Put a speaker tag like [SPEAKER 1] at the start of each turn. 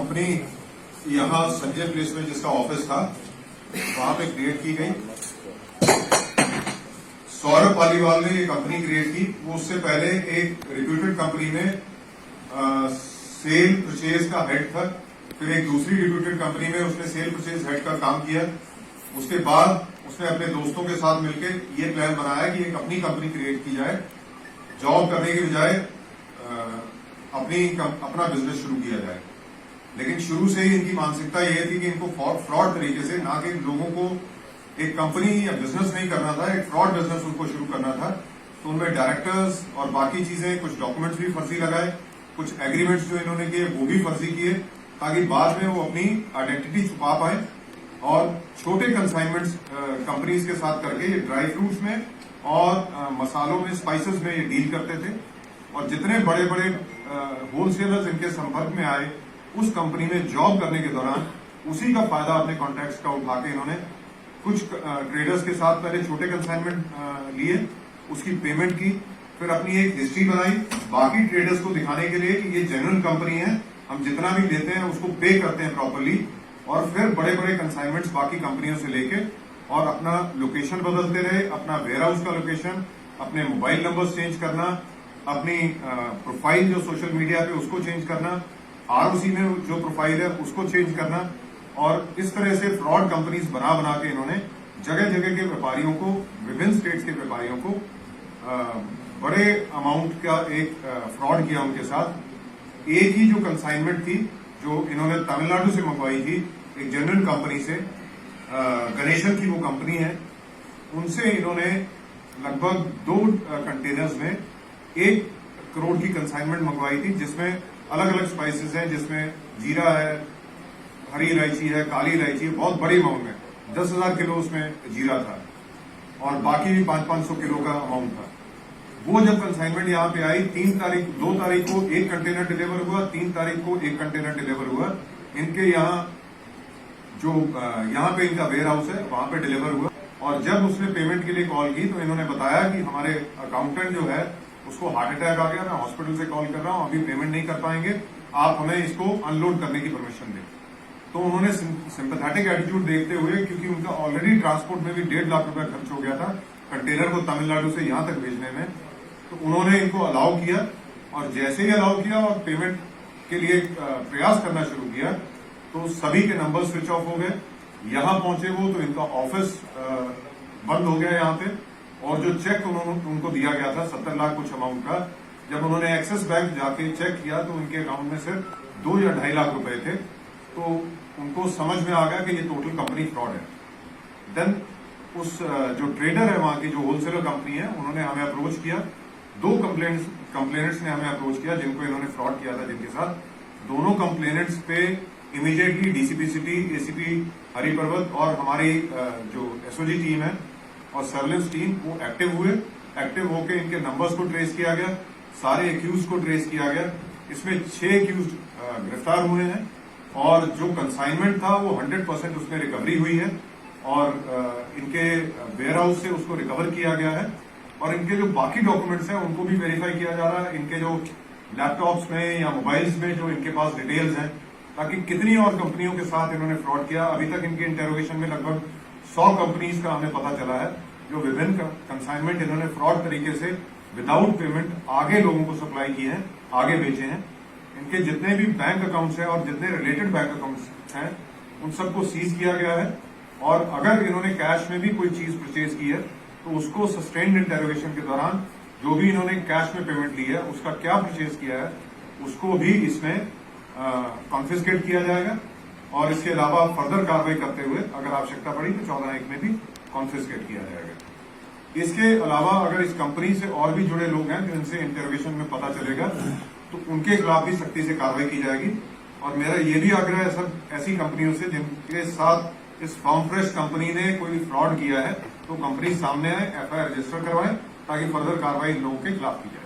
[SPEAKER 1] Company यहाँ Sanjay place में जिसका ऑफिस था वहां पे क्रिएट की गई। सौरभ पालीवाल ने ये कंपनी क्रिएट की। वो उससे पहले एक रिप्यूटेड कंपनी में सेल परचेज का हेड था। फिर एक दूसरी रिप्यूटेड कंपनी में उसने सेल परचेज हेड का काम किया। उसके बाद उसने अपने दोस्तों के साथ मिलकर ये प्लान बनाया कि एक अपनी कंपनी क्रिएट की जाए, जॉब करने के बजाय अपना बिजनेस शुरू किया जाए। लेकिन शुरू से ही इनकी मानसिकता ये थी कि इनको फ्रॉड तरीके से, ना कि लोगों को एक कंपनी या बिजनेस नहीं करना था, एक फ्रॉड बिजनेस उनको शुरू करना था। तो उनमें डायरेक्टर्स और बाकी चीजें, कुछ डॉक्यूमेंट्स भी फर्जी लगाए, कुछ एग्रीमेंट्स जो इन्होंने किए वो भी फर्जी किए, ताकि बाद में वो अपनी आइडेंटिटी छुपा पाए और छोटे कंसाइनमेंट्स कंपनीज के साथ करके ये ड्राई फ्रूट्स में और मसालों में, स्पाइसेस में ये डील करते थे। और जितने बड़े बड़े होलसेलर्स इनके संपर्क में आए उस कंपनी में जॉब करने के दौरान उसी का फायदा अपने कॉन्टैक्ट्स का उठा के इन्होंने कुछ ट्रेडर्स के साथ पहले छोटे कंसाइनमेंट लिए, उसकी पेमेंट की, फिर अपनी एक हिस्ट्री बनाई बाकी ट्रेडर्स को दिखाने के लिए कि ये जेन्युइन कंपनी है, हम जितना भी लेते हैं उसको पे करते हैं प्रॉपरली। और फिर बड़े बड़े कंसाइनमेंट्स बाकी कंपनियों से लेके और अपना लोकेशन बदलते रहे, अपना वेयर हाउस का लोकेशन, अपने मोबाइल नंबर चेंज करना, अपनी प्रोफाइल जो सोशल मीडिया पे उसको चेंज करना, आरओसी में जो प्रोफाइल है उसको चेंज करना। और इस तरह से फ्रॉड कंपनीज बना बना के इन्होंने जगह जगह के व्यापारियों को, विभिन्न स्टेट्स के व्यापारियों को बड़े अमाउंट का एक फ्रॉड किया उनके साथ। एक ही जो कंसाइनमेंट थी जो इन्होंने तमिलनाडु से मंगवाई थी एक जेन्युइन कंपनी से, गणेशन की वो कंपनी है, उनसे इन्होंने लगभग 2 कंटेनर्स में 1 करोड़ की कंसाइनमेंट मंगवाई थी, जिसमें अलग अलग स्पाइसेस हैं, जिसमें जीरा है, हरी इलायची है, काली इलायची है, बहुत बड़ी अमाउंट में 10,000 किलो उसमें जीरा था और बाकी भी 500-500 किलो का अमाउंट था। वो जब कंसाइनमेंट यहाँ पे आई 2 तारीख को 1 कंटेनर डिलीवर हुआ, 3 तारीख को 1 कंटेनर डिलीवर हुआ। इनके यहाँ जो यहाँ पे इनका वेयर हाउस है वहां पे डिलीवर हुआ। और जब उसने पेमेंट के लिए कॉल की तो इन्होंने बताया कि हमारे अकाउंटेंट जो है उसको हार्ट अटैक आ गया, मैं हॉस्पिटल से कॉल कर रहा हूं, अभी पेमेंट नहीं कर पाएंगे, आप हमें इसको अनलोड करने की परमिशन दें। तो उन्होंने सिंपैथेटिक एटीट्यूड देखते हुए, क्योंकि उनका ऑलरेडी ट्रांसपोर्ट में भी 1.5 लाख रुपए खर्च हो गया था कंटेनर को तमिलनाडु से यहां तक भेजने में, तो उन्होंने इनको अलाउ किया। और जैसे ही अलाउ किया और पेमेंट के लिए प्रयास करना शुरू किया तो सभी के नंबर स्विच ऑफ हो गए। यहां पहुंचे वो तो इनका ऑफिस बंद हो गया यहाँ पे। और जो चेक उनको दिया गया था 70 लाख कुछ अमाउंट का, जब उन्होंने एक्सिस बैंक जाके चेक किया तो उनके अकाउंट में सिर्फ 2 या 2.5 लाख रुपए थे। तो उनको समझ में आ गया कि ये टोटल कंपनी फ्रॉड है। देन उस जो ट्रेडर है वहां की, जो होलसेलर कंपनी है, उन्होंने हमें अप्रोच किया। 2 कंप्लेनेंट्स ने हमें अप्रोच किया जिनको इन्होंने फ्रॉड किया था, जिनके साथ। दोनों कंप्लेनेंट्स पे immediately DCP city, ACP Hariparvat और हमारी जो एसओजी टीम है और सर्विलेंस टीम वो एक्टिव हुए। एक्टिव होकर इनके नंबर्स को ट्रेस किया गया, सारे एक्यूज को ट्रेस किया गया। इसमें 6 एक्यूज गिरफ्तार हुए हैं और जो कंसाइनमेंट था वो 100% उसमें रिकवरी हुई है और इनके वेयर हाउस से उसको रिकवर किया गया है। और इनके जो बाकी डॉक्यूमेंट्स हैं उनको भी वेरीफाई किया जा रहा है, इनके जो लैपटॉप्स में या मोबाइल्स में जो इनके पास डिटेल्स हैं, ताकि कितनी और कंपनियों के साथ इन्होंने फ्रॉड किया। अभी तक इनके इंटेरोगेशन में लगभग 100 कंपनीज का हमें पता चला है जो विभिन्न कंसाइनमेंट इन्होंने फ्रॉड तरीके से विदाउट पेमेंट आगे लोगों को सप्लाई किए हैं, आगे बेचे हैं। इनके जितने भी बैंक अकाउंट्स हैं और जितने रिलेटेड बैंक अकाउंट्स हैं उन सबको सीज किया गया है। और अगर इन्होंने कैश में भी कोई चीज परचेज की है तो उसको सस्टेन्ड इंटेरोगेशन के दौरान जो भी इन्होंने कैश में पेमेंट ली है, उसका क्या परचेज किया है, उसको भी इसमें कॉन्फिस्केट किया जाएगा। और इसके अलावा फर्दर कार्रवाई करते हुए अगर आवश्यकता पड़ी तो 14(1) में भी कॉन्फिस्केट किया जाएगा। इसके अलावा अगर इस कंपनी से और भी जुड़े लोग हैं जिनसे इंटेरोगेशन में पता चलेगा तो उनके खिलाफ भी सख्ती से कार्रवाई की जाएगी। और मेरा ये भी आग्रह है सब ऐसी कंपनियों से जिनके साथ इस फार्म फ्रेश कंपनी ने कोई फ्रॉड किया है तो कंपनी सामने आए, एफआईआर रजिस्टर करवाएं ताकि फर्दर कार्रवाई इन लोगों के खिलाफ की जाए।